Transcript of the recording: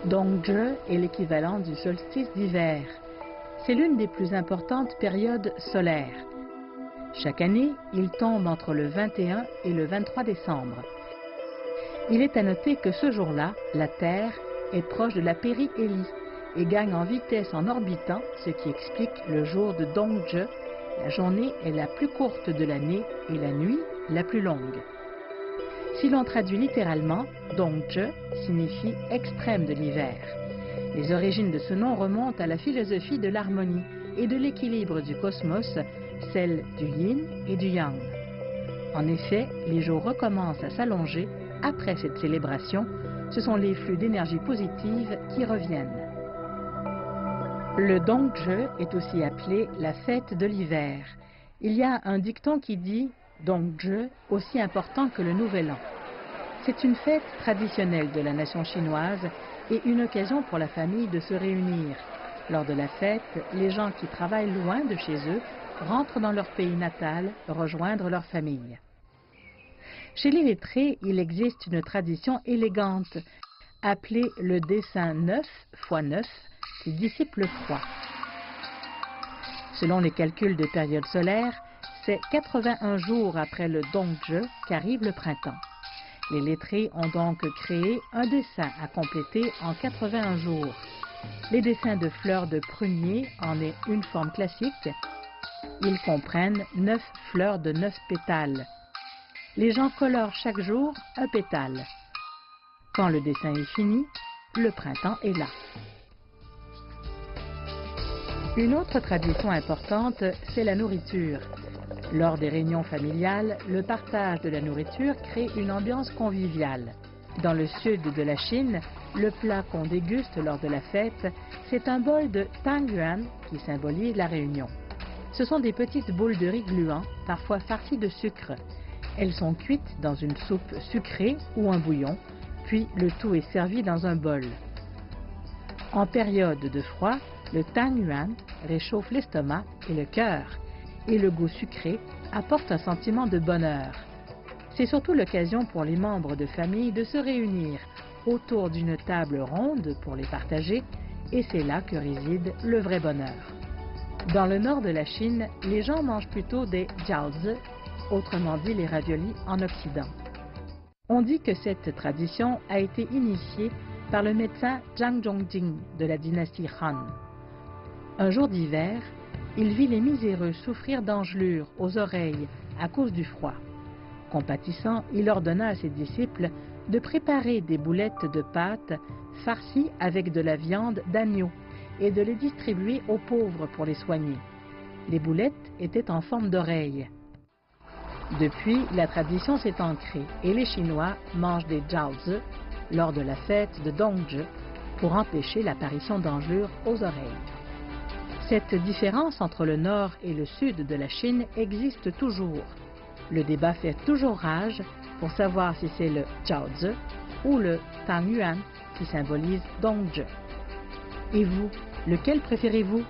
Dongzhi est l'équivalent du solstice d'hiver. C'est l'une des plus importantes périodes solaires. Chaque année, il tombe entre le 21 et le 23 décembre. Il est à noter que ce jour-là, la Terre est proche de la périhélie et gagne en vitesse en orbitant, ce qui explique le jour de Dongzhi. La journée est la plus courte de l'année et la nuit la plus longue. Si l'on traduit littéralement, Dongzhi signifie extrême de l'hiver. Les origines de ce nom remontent à la philosophie de l'harmonie et de l'équilibre du cosmos, celle du yin et du yang. En effet, les jours recommencent à s'allonger après cette célébration. Ce sont les flux d'énergie positive qui reviennent. Le Dongzhi est aussi appelé la fête de l'hiver. Il y a un dicton qui dit « Dongzhi aussi important que le Nouvel An ». C'est une fête traditionnelle de la nation chinoise et une occasion pour la famille de se réunir. Lors de la fête, les gens qui travaillent loin de chez eux rentrent dans leur pays natal rejoindre leur famille. Chez les lettrés, il existe une tradition élégante appelée le dessin 9 x 9 qui dissipe le froid. Selon les calculs de période solaire, c'est 81 jours après le Dongzhi qu'arrive le printemps. Les lettrés ont donc créé un dessin à compléter en 81 jours. Les dessins de fleurs de prunier en est une forme classique. Ils comprennent 9 fleurs de 9 pétales. Les gens colorent chaque jour un pétale. Quand le dessin est fini, le printemps est là. Une autre tradition importante, c'est la nourriture. Lors des réunions familiales, le partage de la nourriture crée une ambiance conviviale. Dans le sud de la Chine, le plat qu'on déguste lors de la fête, c'est un bol de tangyuan qui symbolise la réunion. Ce sont des petites boules de riz gluant, parfois farcies de sucre. Elles sont cuites dans une soupe sucrée ou un bouillon, puis le tout est servi dans un bol. En période de froid, le tangyuan réchauffe l'estomac et le cœur, et le goût sucré apporte un sentiment de bonheur. C'est surtout l'occasion pour les membres de famille de se réunir autour d'une table ronde pour les partager, et c'est là que réside le vrai bonheur. Dans le nord de la Chine, les gens mangent plutôt des jiaozi, autrement dit les raviolis en Occident. On dit que cette tradition a été initiée par le médecin Zhang Zhongjing de la dynastie Han. Un jour d'hiver, il vit les miséreux souffrir d'engelures aux oreilles à cause du froid. Compatissant, il ordonna à ses disciples de préparer des boulettes de pâte farcies avec de la viande d'agneau et de les distribuer aux pauvres pour les soigner. Les boulettes étaient en forme d'oreilles. Depuis, la tradition s'est ancrée et les Chinois mangent des jiaozi lors de la fête de Dongzhi pour empêcher l'apparition d'engelures aux oreilles. Cette différence entre le nord et le sud de la Chine existe toujours. Le débat fait toujours rage pour savoir si c'est le jiaozi ou le tangyuan qui symbolise Dongzhi. Et vous, lequel préférez-vous?